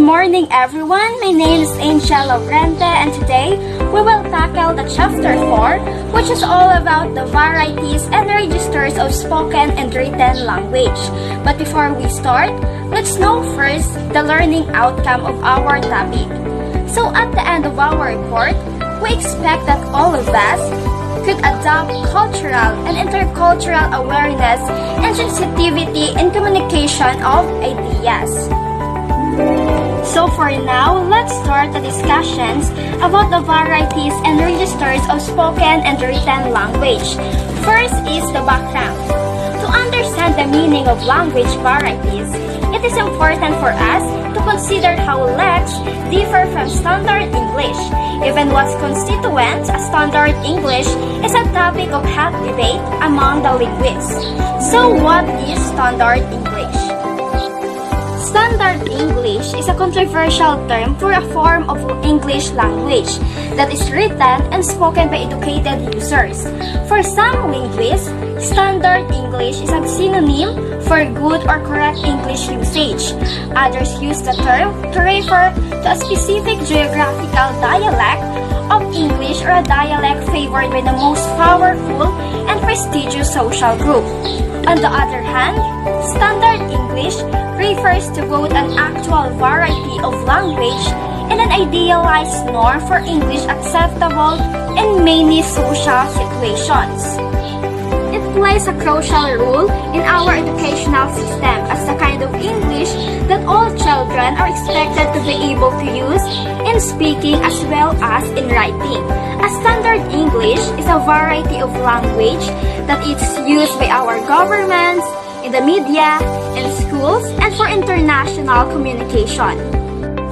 morning everyone, my name is Angel Laurente and today we will tackle the chapter 4 which is all about the varieties and registers of spoken and written language. But before we start, let's know first the learning outcome of our topic. So at the end of our report, we expect that all of us could adopt cultural and intercultural awareness and sensitivity in communication of ideas. So for now, let's start the discussions about the varieties and registers of spoken and written language. First is the background. To understand the meaning of language varieties, it is important for us to consider how lex differ from standard English. Even what's constituents as standard English is a topic of hot debate among the linguists. So what is standard English? Standard English is a controversial term for a form of English language that is written and spoken by educated users. For some linguists, Standard English is a synonym for good or correct English usage. Others use the term to refer to a specific geographical dialect of English or a dialect favored by the most powerful and prestigious social group. On the other hand, Standard English refers to both an actual variety of language and an idealized norm for English acceptable in many social situations. It plays a crucial role in our educational system as the kind of English that all children are expected to be able to use in speaking as well as in writing. A Standard English is a variety of language that is used by our governments, in the media, in schools, and for international communication.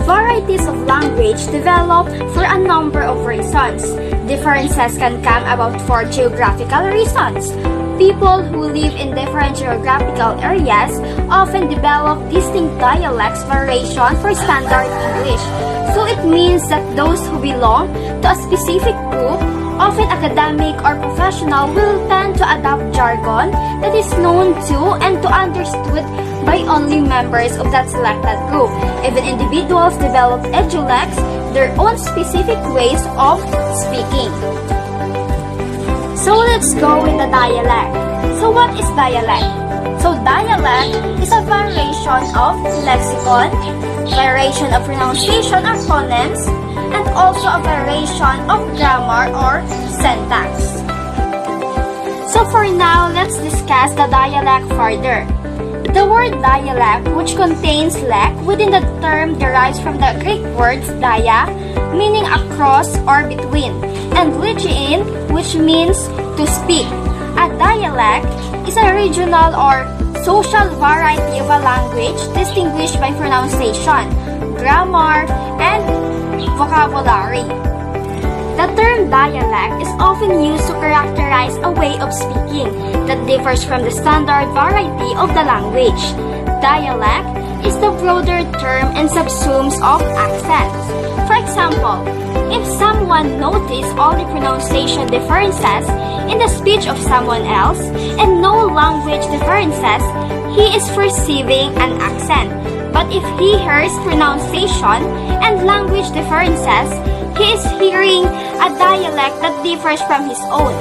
Varieties of language develop for a number of reasons. Differences can come about for geographical reasons. People who live in different geographical areas often develop distinct dialects variation for Standard English. So it means that those who belong to a specific group, often academic or professional, will tend to adopt jargon that is known to and to understood by only members of that selected group. Even individuals develop edulects, their own specific ways of speaking. So let's go with the dialect. So what is dialect? So dialect is a variation of lexicon, variation of pronunciation or phonemes, and also a variation of grammar or syntax. So for now, let's discuss the dialect further. The word dialect, which contains lek within the term, derives from the Greek words dia, meaning across or between, and legein, which means to speak. A dialect is a regional or social variety of a language distinguished by pronunciation, grammar, and vocabulary. The term dialect is often used to characterize a way of speaking that differs from the standard variety of the language. Dialect is the broader term and subsumes of accents. For example, if someone notices all the pronunciation differences in the speech of someone else and no language differences, he is perceiving an accent. But if he hears pronunciation and language differences, he is hearing a dialect that differs from his own.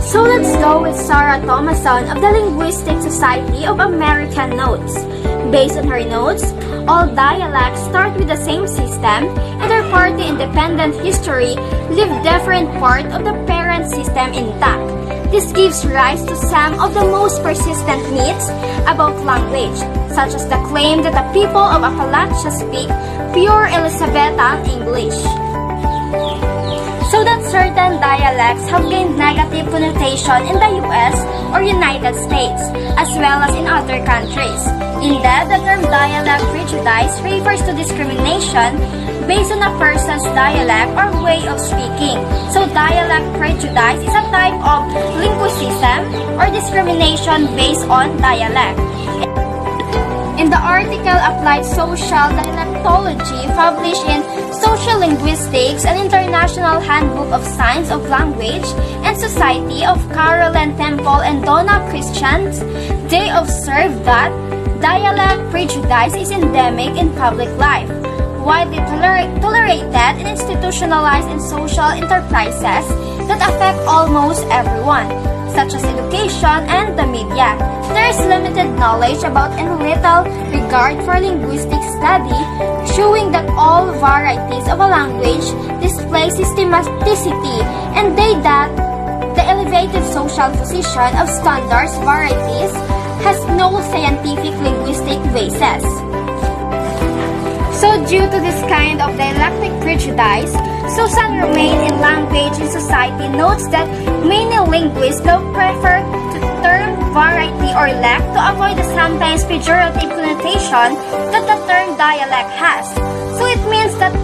So let's go with Sarah Thomason of the Linguistic Society of American Notes. Based on her notes, all dialects start with the same system and their party-independent history leave different part of the parent system intact. This gives rise to some of the most persistent myths about language, such as the claim that the people of Appalachia speak pure Elizabethan English. So that certain dialects have gained negative connotation in the US or United States, as well as in other countries. Instead, the term dialect prejudice refers to discrimination based on a person's dialect or way of speaking. So dialect prejudice is a type of linguicism or discrimination based on dialect. In the article Applied Social Dialectology published in Social Linguistics and International Handbook of Science of Language and Society of Carolyn Temple and Donna Christians, they observed that Dialect prejudice is endemic in public life, widely tolerated and institutionalized in social enterprises that affect almost everyone, such as education and the media. There is limited knowledge about and little regard for linguistic study, showing that all varieties of a language display systematicity and that the elevated social position of standards varieties has no scientific linguistic basis. So due to this kind of dialectic prejudice, Susan Romain in Language and Society notes that many linguists now prefer to term variety or lect to avoid the sometimes pejorative connotation that the term dialect has. So it means that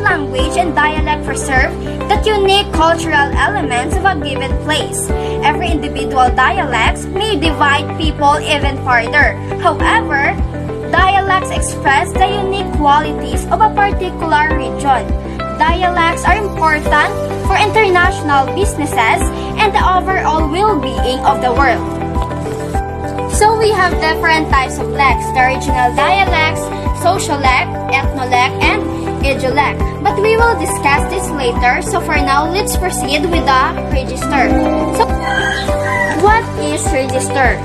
language and dialect preserve the unique cultural elements of a given place. Every individual dialects may divide people even further. However, dialects express the unique qualities of a particular region. Dialects are important for international businesses and the overall well-being of the world. So we have different types of lects: the regional dialects, sociolect, ethnolect, and idiolect. But we will discuss this later, so for now, let's proceed with the register. So, what is register?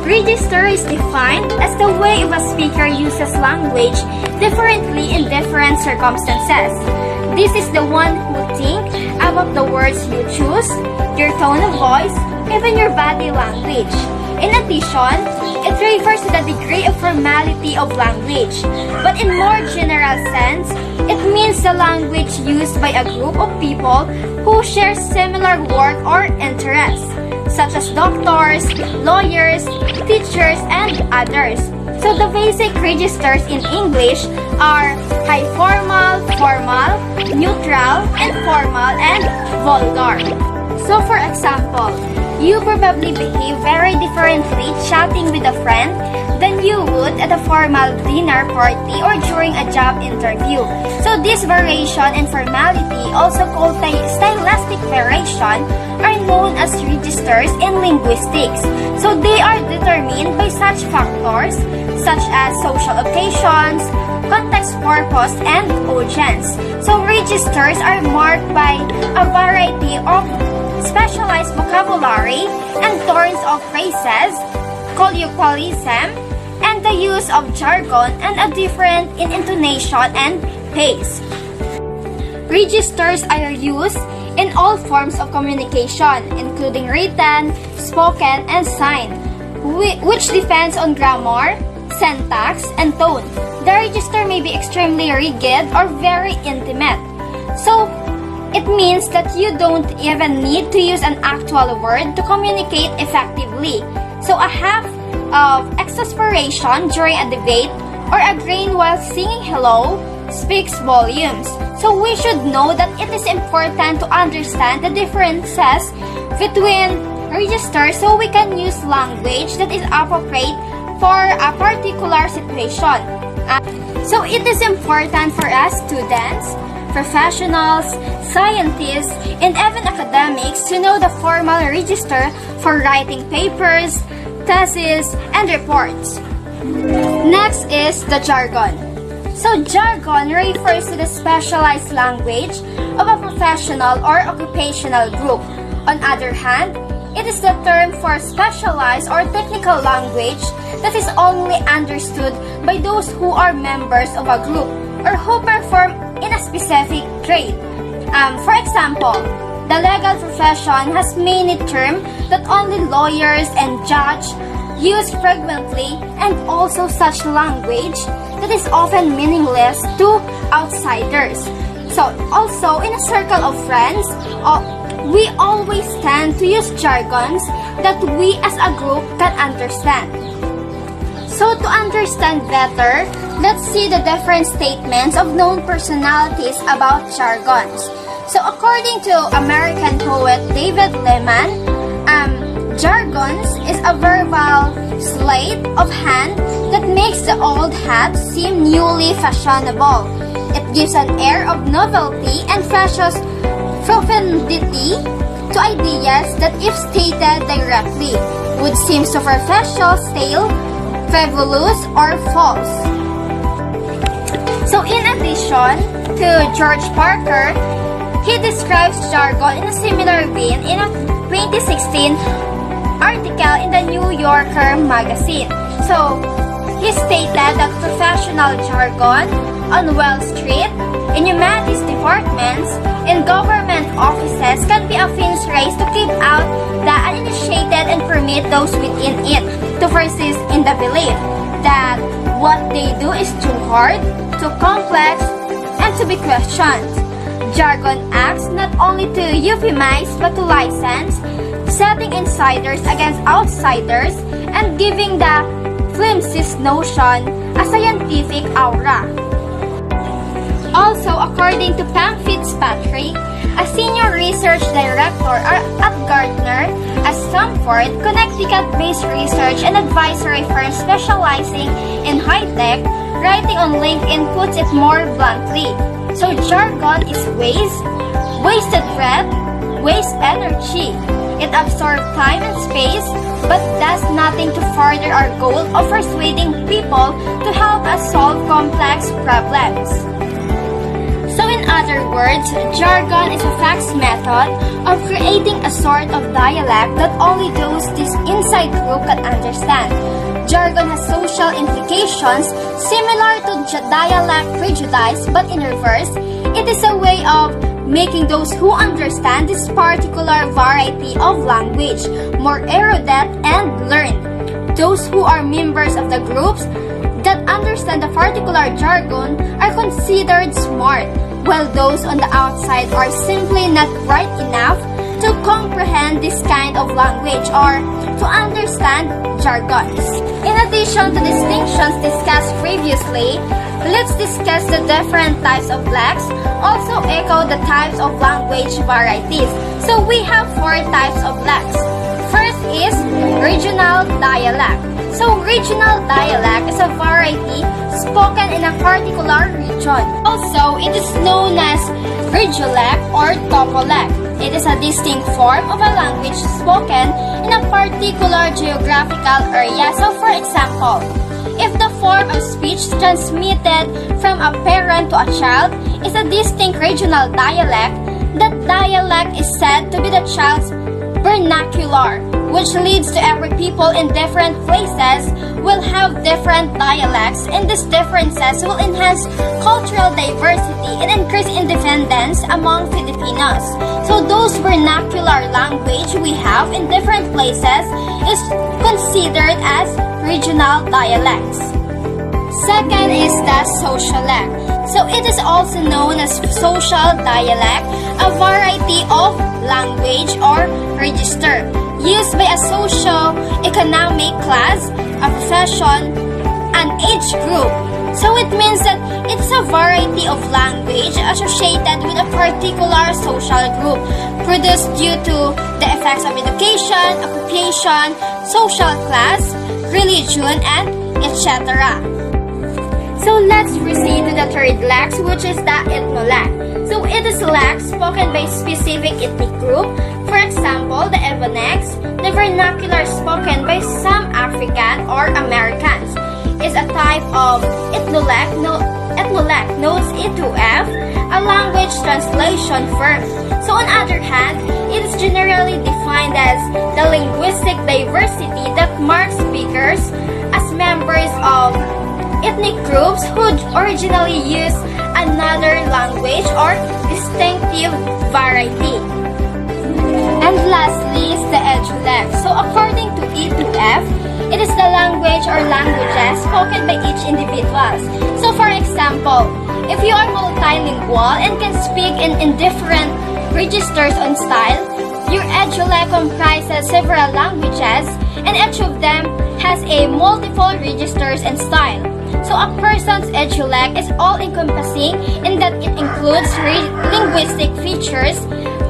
Register is defined as the way a speaker uses language differently in different circumstances. This is the one who thinks about the words you choose, your tone of voice, even your body language. In addition, it refers to the degree of formality of language. But in more general sense, it means the language used by a group of people who share similar work or interests, such as doctors, lawyers, teachers, and others. So the basic registers in English are high formal, formal, neutral, informal, and vulgar. So for example, you probably behave very differently chatting with a friend than you would at a formal dinner party or during a job interview. So this variation and formality, also called stylistic variation, are known as registers in linguistics. So they are determined by such factors such as social occasions, context, purpose, and audience. So registers are marked by a variety of specialized vocabulary and turns of phrases, colloquialism, and the use of jargon and a difference in intonation and pace. Registers are used in all forms of communication, including written, spoken, and sign, which depends on grammar, syntax, and tone. The register may be extremely rigid or very intimate. So, it means that you don't even need to use an actual word to communicate effectively. So a half of exasperation during a debate or a grain while singing hello speaks volumes. So we should know that it is important to understand the differences between registers so we can use language that is appropriate for a particular situation. So it is important for us students, professionals, scientists, and even academics to know the formal register for writing papers, theses, and reports. Next is the jargon. So jargon refers to the specialized language of a professional or occupational group. On the other hand, it is the term for specialized or technical language that is only understood by those who are members of a group or who perform in a specific trade. For example, the legal profession has many terms that only lawyers and judges use frequently, and also such language that is often meaningless to outsiders. So also in a circle of friends, we always tend to use jargons that we as a group can understand. So to understand better, let's see the different statements of known personalities about jargons. So according to American poet David Lehman, jargons is a verbal sleight of hand that makes the old hat seem newly fashionable. It gives an air of novelty and fashion profundity to ideas that, if stated directly, would seem superficial, stale, frivolous, or false. So in addition to George Parker, he describes jargon in a similar vein in a 2016 article in the New Yorker magazine. So he stated that professional jargon on Wall Street, in humanities departments, in government offices can be a fins race to keep out the uninitiated and permit those within it to persist in the belief that what they do is too hard, too complex, and to be questioned. Jargon acts not only to euphemize but to license, setting insiders against outsiders and giving the flimsiest notion a scientific aura. Also, according to Pam Fitzpatrick, a senior research director at Gardner, a Stamford, Connecticut-based research and advisory firm specializing in high-tech, writing on LinkedIn puts it more bluntly. So jargon is waste, wasted breath, waste energy. It absorbs time and space, but does nothing to further our goal of persuading people to help us solve complex problems. So in other words, jargon is a fast method of creating a sort of dialect that only those this inside group can understand. Jargon has social implications similar to dialect prejudice, but in reverse, it is a way of making those who understand this particular variety of language more erudite and learned. Those who are members of the groups that understand the particular jargon are considered smart, while those on the outside are simply not bright enough to comprehend this kind of language or to understand jargons. In addition to distinctions discussed previously, let's discuss the different types of blacks, also echo the types of language varieties. So we have 4 types of blacks. First is regional dialect. So regional dialect is a variety spoken in a particular region. Also, it is known as regiolect or topolect. It is a distinct form of a language spoken in a particular geographical area. So for example, if the form of speech transmitted from a parent to a child is a distinct regional dialect, that dialect is said to be the child's vernacular, which leads to every people in different places will have different dialects, and these differences will enhance cultural diversity and increase independence among Filipinos. So those vernacular language we have in different places is considered as regional dialects. Second is the sociolect. So it is also known as social dialect, a variety of language or register used by a socio-economic class, a profession, an age group. So it means that it's a variety of language associated with a particular social group, produced due to the effects of education, occupation, social class, religion, and etc. So let's proceed to the third lect, which is the ethnolect. So it is lect spoken by specific ethnic group. For example, the Ebonics, the vernacular spoken by some African or Americans, is a type of ethnolect, notes E2F, a language translation firm. So on other hand, it is generally defined as the linguistic diversity that marks speakers as members of ethnic groups who originally used another language or distinctive variety. And lastly is the edulect. So according to E2F, it is the language or languages spoken by each individual. So for example, if you are multilingual and can speak in different registers on style, your edulect comprises several languages and each of them has a multiple registers and style. So a person's edulect is all-encompassing in that it includes linguistic features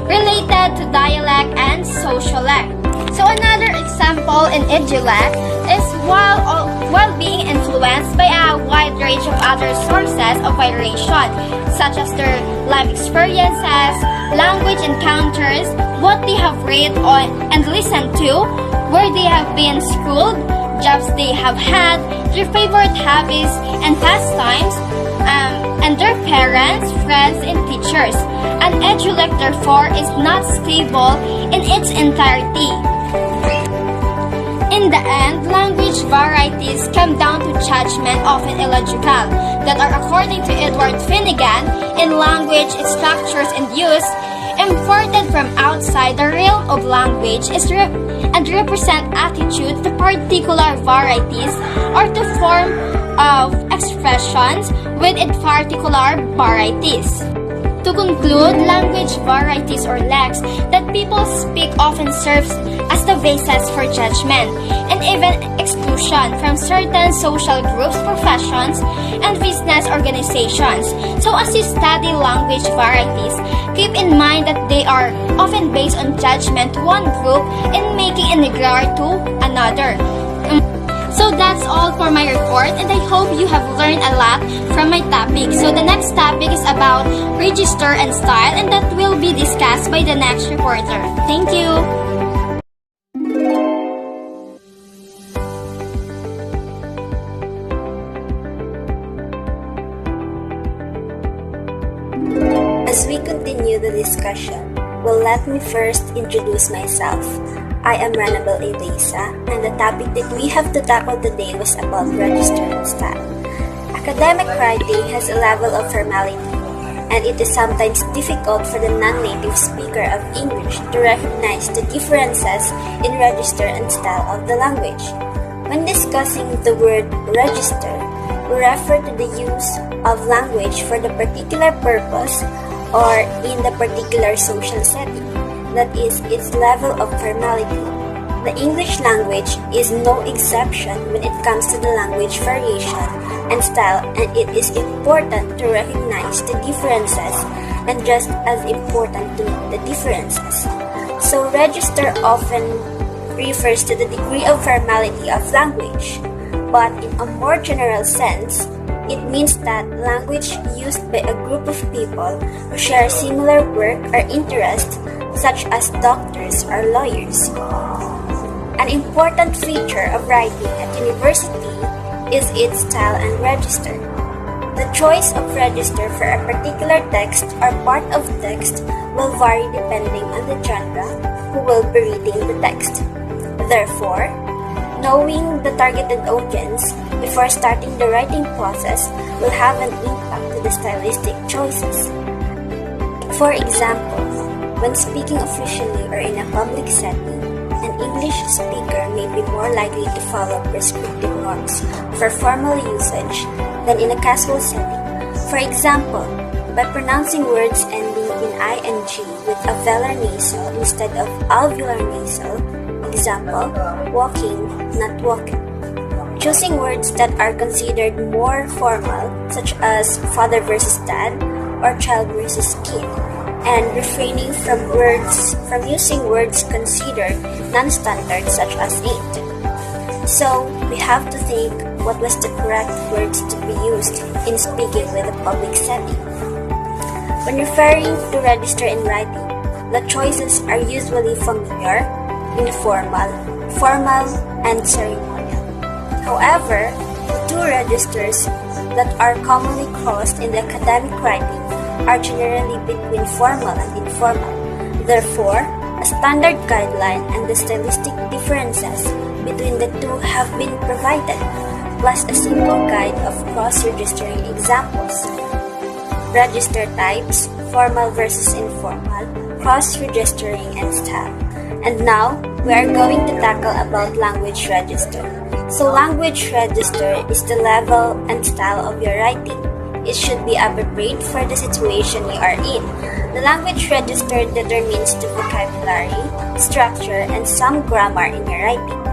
related to dialect and sociolect. So another example in edulect is while being influenced by a wide range of other sources of variation, such as their life experiences, language encounters, what they have read on and listened to, where they have been schooled, jobs they have had, their favorite hobbies and pastimes, and their parents, friends, and teachers. An edulect, therefore, is not stable in its entirety. In the end, language varieties come down to judgment, often illogical, that are, according to Edward Finnegan, in language, its structures and use, imported from outside the realm of language and represent attitudes to particular varieties or to form of expressions within particular varieties. To conclude, language varieties or lex that people speak often serves as the basis for judgment and even exclusion from certain social groups, professions, and business organizations. So as you study language varieties, keep in mind that they are often based on judgment to one group and making in regard to another. So that's all for my report, and I hope you have learned a lot from my topic. So the next topic is about register and style, and that will be discussed by the next reporter. Thank you. As we continue the discussion, well, let me first introduce myself. I am Ranabel Elisa, and the topic that we have to tackle today was about register and style. Academic writing has a level of formality, and it is sometimes difficult for the non-native speaker of English to recognize the differences in register and style of the language. When discussing the word register, we refer to the use of language for the particular purpose or in the particular social setting. That is its level of formality. The English language is no exception when it comes to the language variation and style, and it is important to recognize the differences and just as important to know the differences. So register often refers to the degree of formality of language, but in a more general sense, it means that language used by a group of people who share similar work or interests, such as doctors or lawyers. An important feature of writing at university is its style and register. The choice of register for a particular text or part of text will vary depending on the genre who will be reading the text. Therefore, knowing the targeted audience before starting the writing process will have an impact to the stylistic choices. For example, when speaking officially or in a public setting, an English speaker may be more likely to follow prescriptive norms for formal usage than in a casual setting. For example, by pronouncing words ending in ing with a velar nasal instead of alveolar nasal, example, walking, not walking. Choosing words that are considered more formal, such as father versus dad or child versus kid, and refraining from using words considered non-standard, such as ain't. So, we have to think what was the correct words to be used in speaking with a public setting. When referring to register in writing, the choices are usually familiar, informal, formal, and ceremonial. However, the two registers that are commonly crossed in the academic writing are generally between formal and informal. Therefore, a standard guideline and the stylistic differences between the two have been provided, plus a simple guide of cross-registering examples. Register types, formal versus informal, cross-registering, and style. And now, we are going to tackle about language register. So language register is the level and style of your writing. It should be appropriate for the situation you are in. The language register determines the vocabulary, structure, and some grammar in your writing.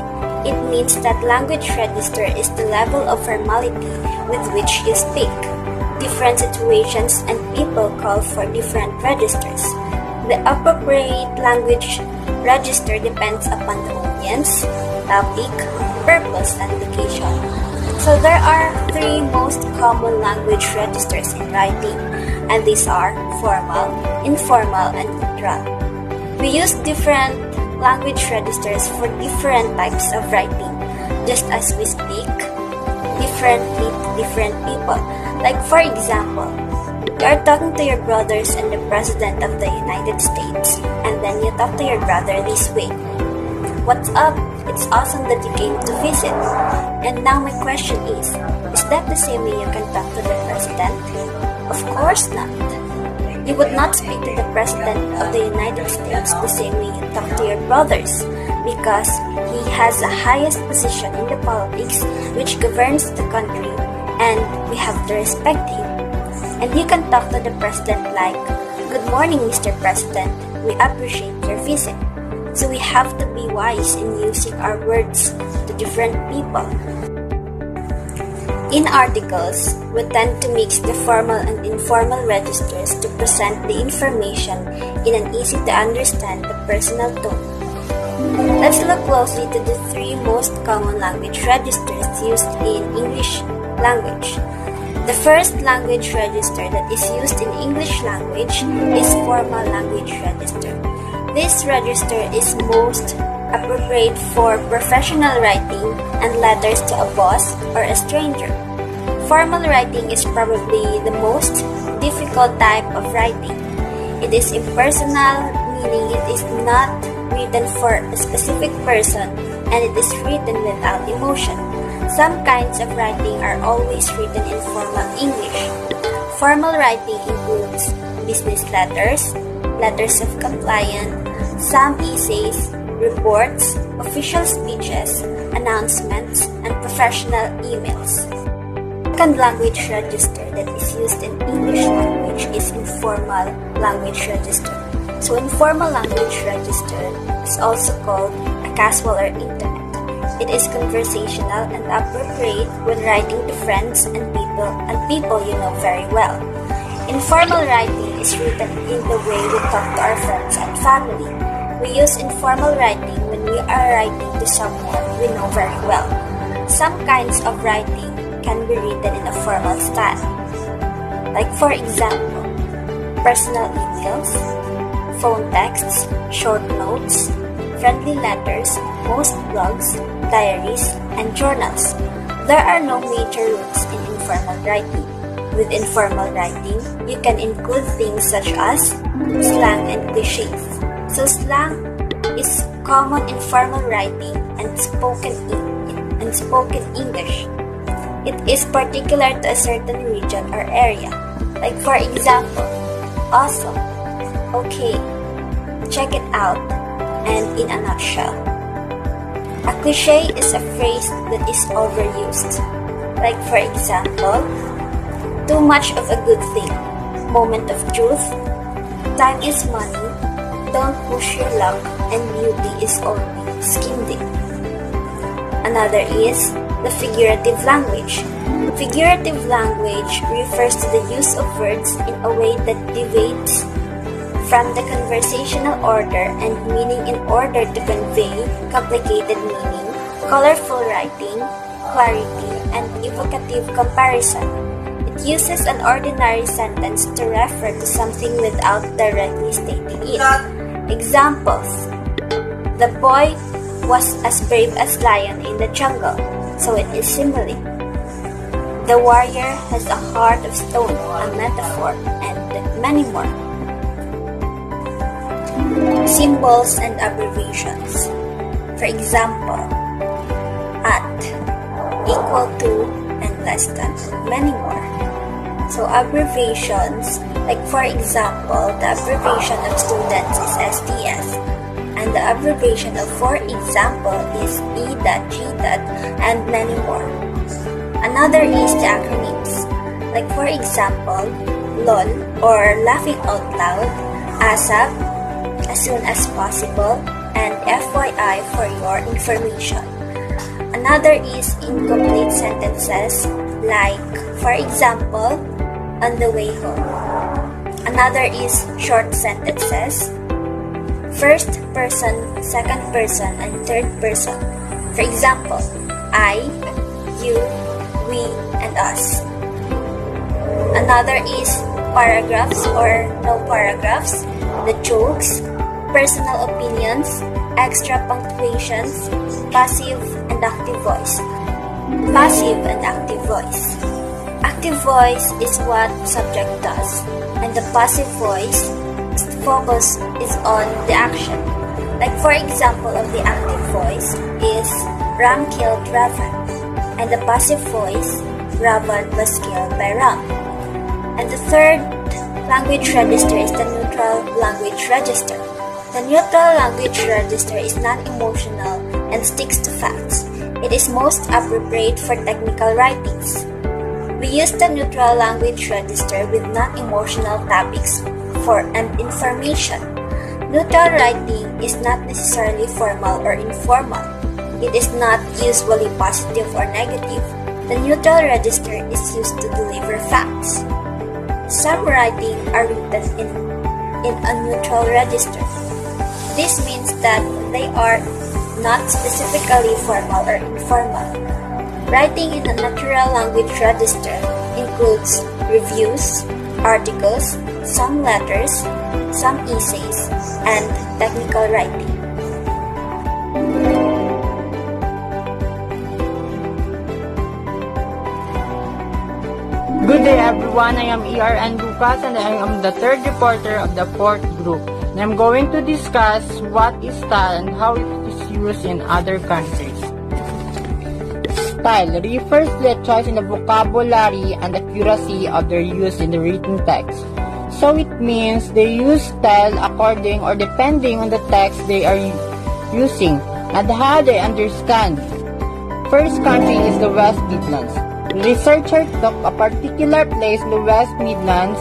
It means that language register is the level of formality with which you speak. Different situations and people call for different registers. The appropriate language register depends upon the audience, topic, purpose, and location. So there are three most common language registers in writing, and these are formal, informal, and literal. We use different language registers for different types of writing. just as we speak differently to different people. Like for example, you are talking to your brothers and the President of the United States, and then you talk to your brother this way. What's up? It's awesome that you came to visit. And now my question is that the same way you can talk to the President? Of course not. You would not speak to the President of the United States the same way you talk to your brothers, because he has the highest position in the politics which governs the country, and we have to respect him. And you can talk to the President like, "Good morning, Mr. President. We appreciate your visit." So we have to be wise in using our words to different people. In articles, we tend to mix the formal and informal registers to present the information in an easy-to-understand but personal tone. Let's look closely to the three most common language registers used in English language. The first language register that is used in English language is formal language register. This register is most appropriate for professional writing and letters to a boss or a stranger. Formal writing is probably the most difficult type of writing. It is impersonal, meaning it is not written for a specific person and it is written without emotion. Some kinds of writing are always written in formal English. Formal writing includes business letters, letters of compliance, some essays, reports, official speeches, announcements, and professional emails. The second language register that is used in English language is informal language register. So informal language register is also called a casual or intimate. It is conversational and appropriate when writing to friends and people you know very well. Informal writing is written in the way we talk to our friends and family. We use informal writing when we are writing to someone we know very well. Some kinds of writing can be written in a formal style. Like for example, personal emails, phone texts, short notes, friendly letters, most blogs, diaries, and journals. There are no major rules in informal writing. With informal writing, you can include things such as slang and cliches. So slang is common in formal writing and spoken English. It is particular to a certain region or area. Like for example, awesome, okay, check it out, and in a nutshell. A cliche is a phrase that is overused. Like for example, too much of a good thing, moment of truth, time is money, don't push your luck, and beauty is only skin deep. Another is the figurative language. Figurative language refers to the use of words in a way that deviates from the conversational order and meaning in order to convey complicated meaning, colorful writing, clarity, and evocative comparison. It uses an ordinary sentence to refer to something without directly stating it. Examples: the boy was as brave as lion in the jungle, so it is simile. The warrior has a heart of stone, a metaphor, and many more. Symbols and abbreviations. For example, at, equal to, and less than, many more. So abbreviations, like for example, the abbreviation of students is STS, and the abbreviation of for example is E.G. and many more. Another is the acronyms, like for example, LOL or laughing out loud, ASAP, as soon as possible, and FYI for your information. Another is incomplete sentences, like for example, on the way home. Another is short sentences, first person, second person, and third person. For example, I, you, we, and us. Another is paragraphs or no paragraphs, the jokes, personal opinions, extra punctuations, passive and active voice. Passive and active voice. Active voice is what subject does, and the passive voice focus is on the action. Like for example of the active voice is Ram killed Ravan, and the passive voice Ravan was killed by Ram. And the third language register is the neutral language register. The neutral language register is non-emotional and sticks to facts. It is most appropriate for technical writings. We use the neutral language register with non-emotional topics for and information. Neutral writing is not necessarily formal or informal. It is not usually positive or negative. The neutral register is used to deliver facts. Some writing are written in a neutral register. This means that they are not specifically formal or informal. Writing in a natural language register includes reviews, articles, some letters, some essays, and technical writing. Good day everyone, I am ERN Lucas and I am the third reporter of the fourth group. And I'm going to discuss what is style and how it is used in other countries. Style refers to the choice in the vocabulary and accuracy of their use in the written text. So it means they use style according or depending on the text they are using and how they understand. First country is the West Midlands. The researcher took a particular place in the West Midlands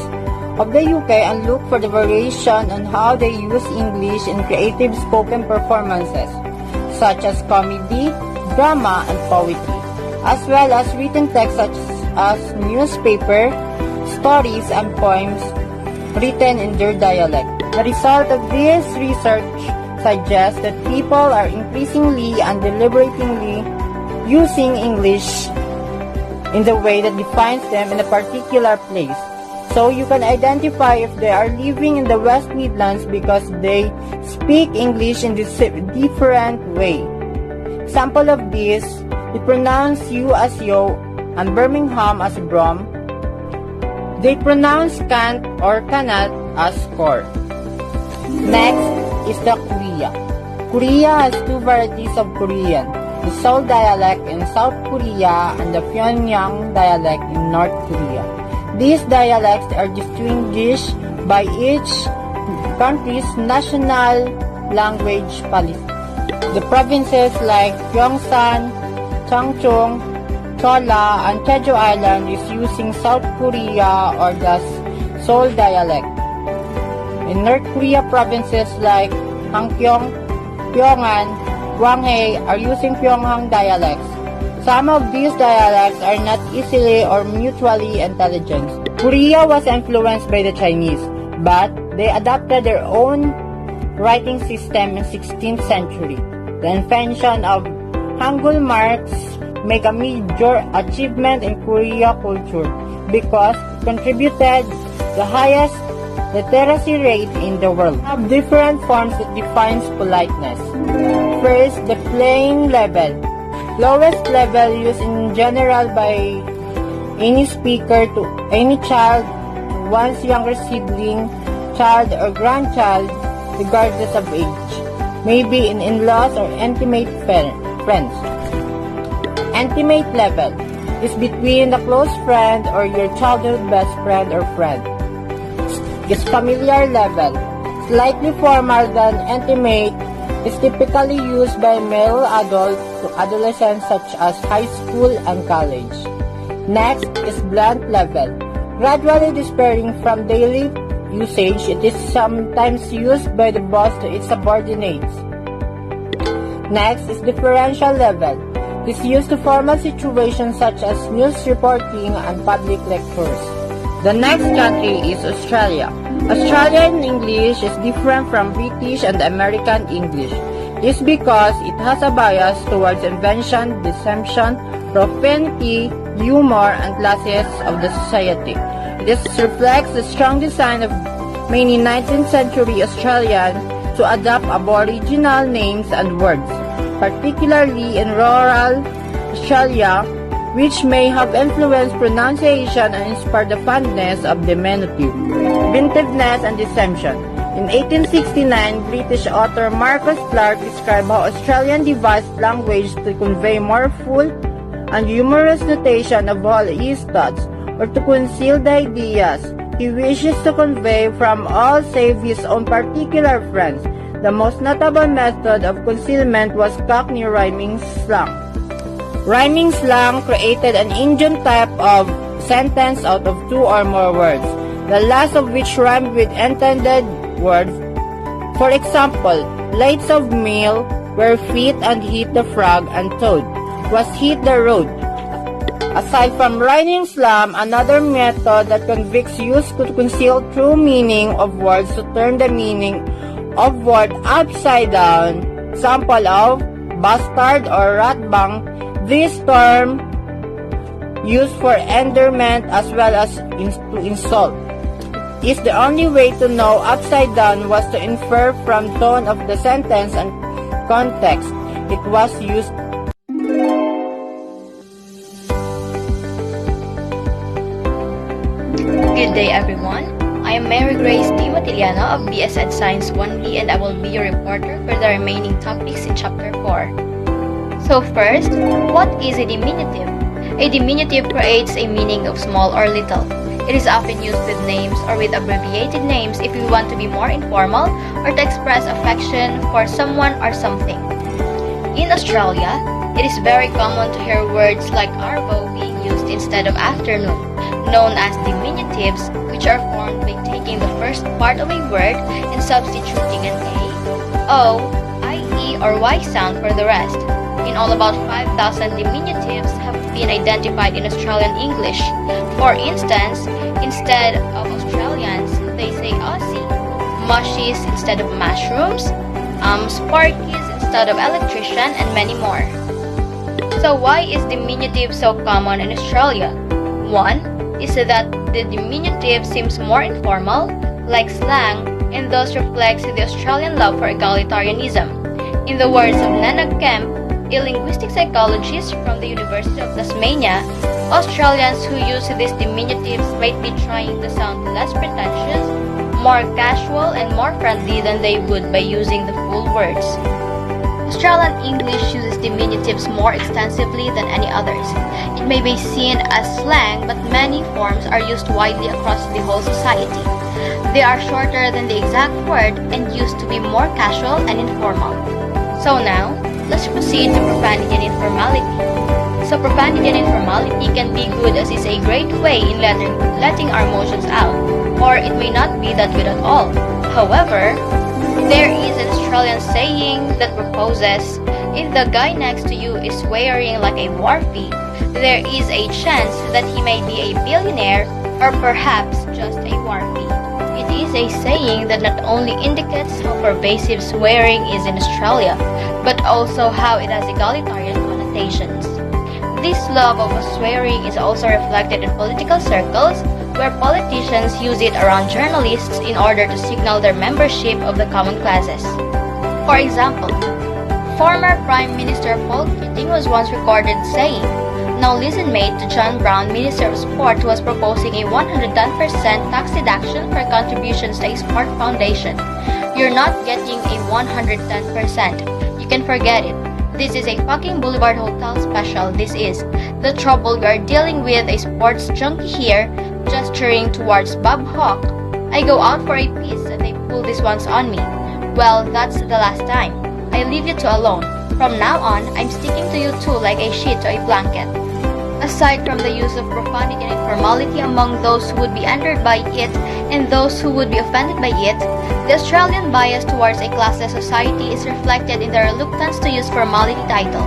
of the UK and looked for the variation on how they use English in creative spoken performances, such as comedy, drama, and poetry, as well as written text such as newspaper, stories, and poems written in their dialect. The result of this research suggests that people are increasingly and deliberately using English in the way that defines them in a particular place. So you can identify if they are living in the West Midlands because they speak English in this different way. Example of this, they pronounce you as yo and Birmingham as Brom. They pronounce can't or cannot as core. Next is the Korea. Korea has two varieties of Korean, the Seoul dialect in South Korea and the Pyongyang dialect in North Korea. These dialects are distinguished by each country's national language policy. The provinces like Gyeongsang, Changchung, Chola, and Jeju Island is using South Korea or the Seoul dialect. In North Korea, provinces like Hangkyong, Pyongan, Gwanghwae are using Pyonghang dialects. Some of these dialects are not easily or mutually intelligible. Korea was influenced by the Chinese, but they adopted their own writing system in 16th century. The invention of Hangul marks make a major achievement in Korea culture because it contributed the highest literacy rate in the world. We have different forms that defines politeness. First, the plain level. Lowest level used in general by any speaker to any child, one's younger sibling, child or grandchild, regardless of age, maybe in-laws or intimate friends. Intimate level is between a close friend or your childhood best friend or friend. Is familiar level, slightly formal than intimate, is typically used by male adults to adolescents such as high school and college. Next is blunt level. Gradually disappearing from daily usage, it is sometimes used by the boss to its subordinates. Next is differential level. It is used to formal situations such as news reporting and public lectures. The next country is Australia. Australian English is different from British and American English. This because it has a bias towards invention, deception, profanity, humor, and classes of the society. This reflects the strong design of many 19th century Australians to adopt aboriginal names and words. particularly in rural Australia, which may have influenced pronunciation and inspired the fondness of diminutive, inventiveness, and deception. In 1869, British author Marcus Clarke described how Australian devised language to convey more full and humorous notation of all his thoughts, or to conceal the ideas he wishes to convey from all save his own particular friends. The most notable method of concealment was Cockney rhyming slang. Rhyming slang created an Indian type of sentence out of two or more words, the last of which rhymed with intended words. For example, lights of meal were feet and hit the frog, and toad was hit the road. Aside from rhyming slang, another method that convicts used to conceal true meaning of words to turn the meaning of word upside down. Example of bastard or ratbang. This term used for endearment as well as to insult. Is the only way to know upside down was to infer from tone of the sentence and context it was used. Good day everyone. I am Mary Grace D. Matiliano of BS Ed Science 1B, and I will be your reporter for the remaining topics in Chapter 4. So first, what is a diminutive? A diminutive creates a meaning of small or little. It is often used with names or with abbreviated names if we want to be more informal or to express affection for someone or something. In Australia, it is very common to hear words like arvo being used instead of afternoon, known as diminutives, which are formed by taking the first part of a word and substituting an a, o, ie, or y sound for the rest. In all, about 5,000 diminutives have been identified in Australian English. For instance, instead of Australians, they say Aussie, mushies instead of mushrooms, sparkies instead of electrician, and many more. So why is diminutive so common in Australia? One is that the diminutive seems more informal, like slang, and thus reflects the Australian love for egalitarianism. In the words of Nana Kemp, a linguistic psychologist from the University of Tasmania, Australians who use these diminutives might be trying to sound less pretentious, more casual, and more friendly than they would by using the full words. Australian English uses diminutives more extensively than any others. It may be seen as slang, but many forms are used widely across the whole society. They are shorter than the exact word and used to be more casual and informal. So now, let's proceed to profanity and informality. So profanity and informality can be good, as is a great way in letting our emotions out, or it may not be that good at all. However, there is an Australian saying that proposes, if the guy next to you is swearing like a wharfie, there is a chance that he may be a billionaire or perhaps just a wharfie. It is a saying that not only indicates how pervasive swearing is in Australia, but also how it has egalitarian connotations. This love of swearing is also reflected in political circles, where politicians use it around journalists in order to signal their membership of the common classes. For example, former Prime Minister Paul Keating was once recorded saying, "Now listen mate, to John Brown, Minister of Sport, who was proposing a 110% tax deduction for contributions to a sport foundation. You're not getting a 110%. You can forget it. This is a fucking Boulevard Hotel special, this is. The trouble we are dealing with a sports junkie here," gesturing towards Bob Hawke. "I go out for a piece and they pull these ones on me. Well, that's the last time. I leave you two alone. From now on, I'm sticking to you two like a sheet to a blanket." Aside from the use of profanity and informality among those who would be angered by it and those who would be offended by it, the Australian bias towards a classless society is reflected in the reluctance to use formality title.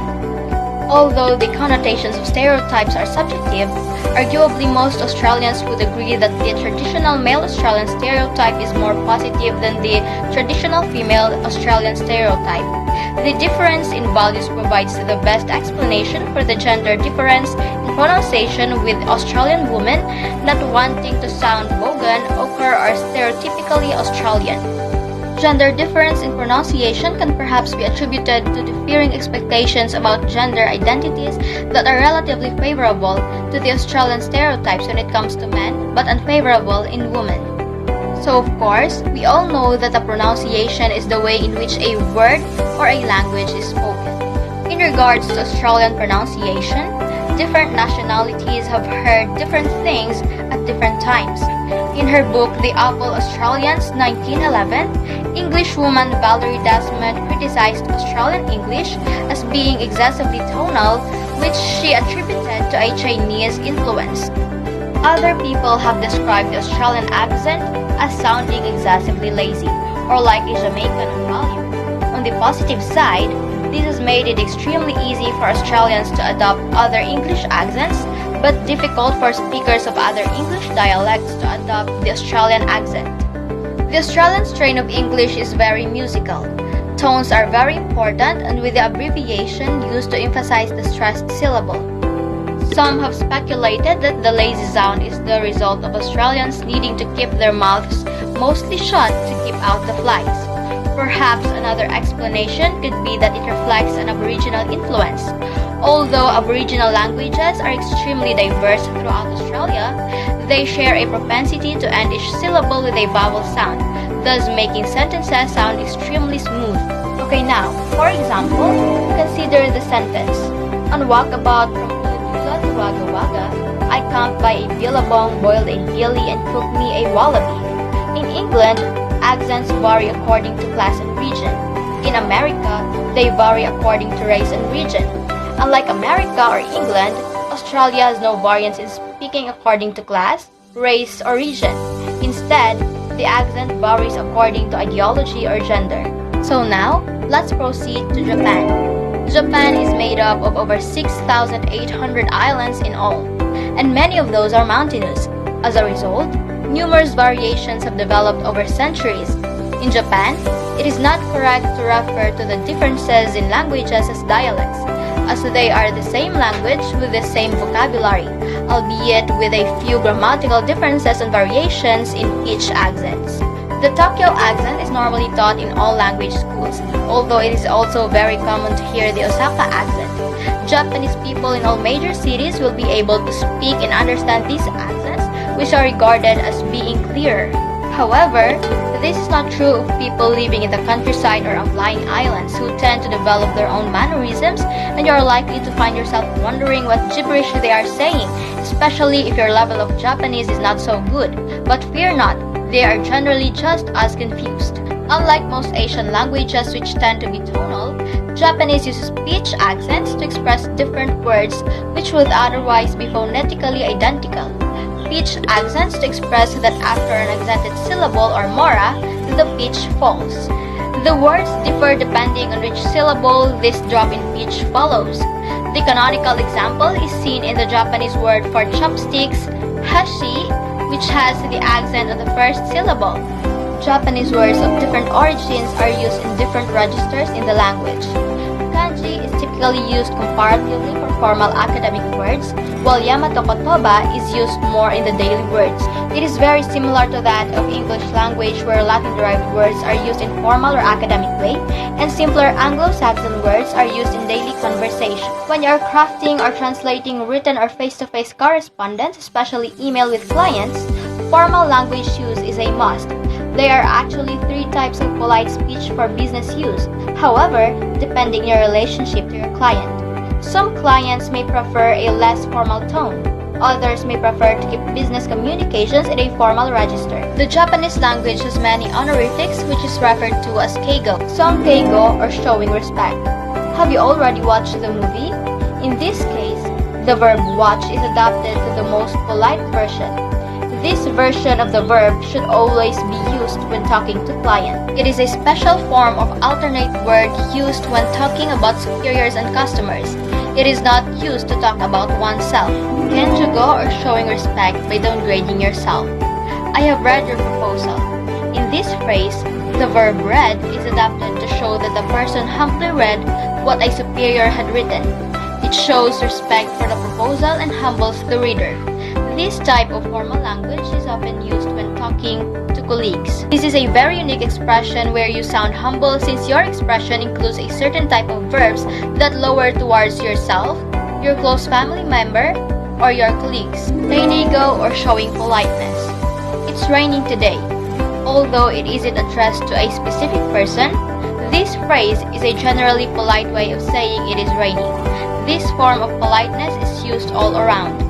Although the connotations of stereotypes are subjective, arguably most Australians would agree that the traditional male Australian stereotype is more positive than the traditional female Australian stereotype. The difference in values provides the best explanation for the gender difference in pronunciation, with Australian women not wanting to sound bogan, ochre, or stereotypically Australian. Gender difference in pronunciation can perhaps be attributed to differing expectations about gender identities that are relatively favorable to the Australian stereotypes when it comes to men, but unfavorable in women. So of course, we all know that a pronunciation is the way in which a word or a language is spoken. In regards to Australian pronunciation, different nationalities have heard different things at different times. In her book The Apple Australians 1911, Englishwoman Valerie Desmond criticized Australian English as being excessively tonal, which she attributed to a Chinese influence. Other people have described the Australian accent as sounding excessively lazy, or like a Jamaican value. On the positive side, this has made it extremely easy for Australians to adopt other English accents, but difficult for speakers of other English dialects to adopt the Australian accent. The Australian strain of English is very musical. Tones are very important, and with the abbreviation used to emphasize the stressed syllable. Some have speculated that the lazy sound is the result of Australians needing to keep their mouths mostly shut to keep out the flies. Perhaps another explanation could be that it reflects an Aboriginal influence. Although Aboriginal languages are extremely diverse throughout Australia, they share a propensity to end each syllable with a vowel sound, thus making sentences sound extremely smooth. Okay, now, for example, consider the sentence, on walkabout from Pulubula to Wagga Wagga, I camped by a billabong, boiled a gilly, and cooked me a wallaby. In England, accents vary according to class and region. In America, they vary according to race and region. Unlike America or England, Australia has no variance in speaking according to class, race, or region. Instead, the accent varies according to ideology or gender. So now, let's proceed to Japan. Japan is made up of over 6,800 islands in all, and many of those are mountainous. As a result, numerous variations have developed over centuries. In Japan, it is not correct to refer to the differences in languages as dialects, as they are the same language with the same vocabulary, albeit with a few grammatical differences and variations in each accents. The Tokyo accent is normally taught in all language schools, although it is also very common to hear the Osaka accent. Japanese people in all major cities will be able to speak and understand these accents, which are regarded as being clearer. However, this is not true of people living in the countryside or outlying islands who tend to develop their own mannerisms, and you are likely to find yourself wondering what gibberish they are saying, especially if your level of Japanese is not so good. But fear not, they are generally just as confused. Unlike most Asian languages which tend to be tonal, Japanese uses speech accents to express different words which would otherwise be phonetically identical. Pitch accents to express that after an accented syllable or mora, the pitch falls. The words differ depending on which syllable this drop in pitch follows. The canonical example is seen in the Japanese word for chopsticks, hashi, which has the accent on the first syllable. Japanese words of different origins are used in different registers in the language. Kanji is typically used comparatively for formal academic words, while Yamato Kotoba is used more in the daily words. It is very similar to that of English language, where Latin-derived words are used in formal or academic way, and simpler Anglo-Saxon words are used in daily conversation. When you are crafting or translating written or face-to-face correspondence, especially email with clients, formal language use is a must. There are actually 3 types of polite speech for business use, however, depending on your relationship to your client. Some clients may prefer a less formal tone. Others may prefer to keep business communications in a formal register. The Japanese language has many honorifics, which is referred to as keigo, sonkeigo, or showing respect. Have you already watched the movie? In this case, the verb watch is adapted to the most polite version. This version of the verb should always be used when talking to clients. It is a special form of alternate word used when talking about superiors and customers. It is not used to talk about oneself. Kenjugo, or showing respect by downgrading yourself. I have read your proposal. In this phrase, the verb read is adapted to show that the person humbly read what a superior had written. It shows respect for the proposal and humbles the reader. This type of formal language is often used when talking to colleagues. This is a very unique expression where you sound humble since your expression includes a certain type of verbs that lower towards yourself, your close family member, or your colleagues. Tainigo or showing politeness. It's raining today. Although it isn't addressed to a specific person, this phrase is a generally polite way of saying it is raining. This form of politeness is used all around.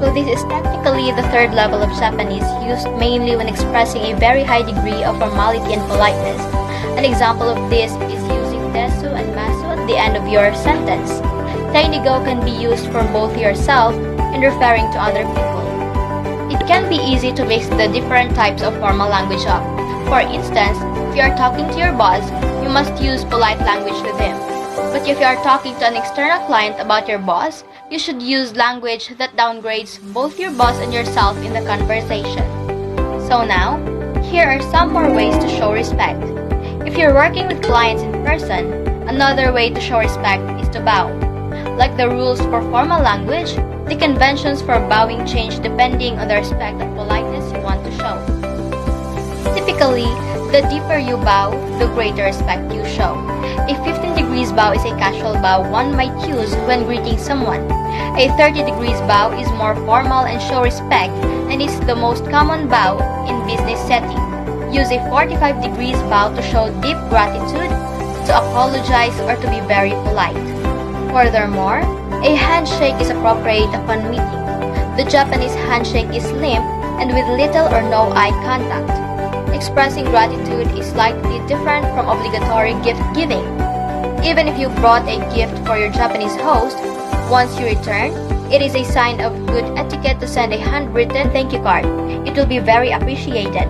So this is technically the third level of Japanese, used mainly when expressing a very high degree of formality and politeness. An example of this is using desu and masu at the end of your sentence. Tainigo can be used for both yourself and referring to other people. It can be easy to mix the different types of formal language up. For instance, if you are talking to your boss, you must use polite language with him. But if you are talking to an external client about your boss, you should use language that downgrades both your boss and yourself in the conversation. So now, here are some more ways to show respect. If you're working with clients in person, another way to show respect is to bow. Like the rules for formal language, the conventions for bowing change depending on the respect and politeness you want to show. Typically, the deeper you bow, the greater respect you show. A 15 degrees bow is a casual bow one might use when greeting someone. A 30 degrees bow is more formal and show respect and is the most common bow in business setting. Use a 45 degrees bow to show deep gratitude, to apologize, or to be very polite. Furthermore, a handshake is appropriate upon meeting. The Japanese handshake is limp and with little or no eye contact. Expressing gratitude is slightly different from obligatory gift giving. Even if you brought a gift for your Japanese host, once you return, it is a sign of good etiquette to send a handwritten thank you card. It will be very appreciated.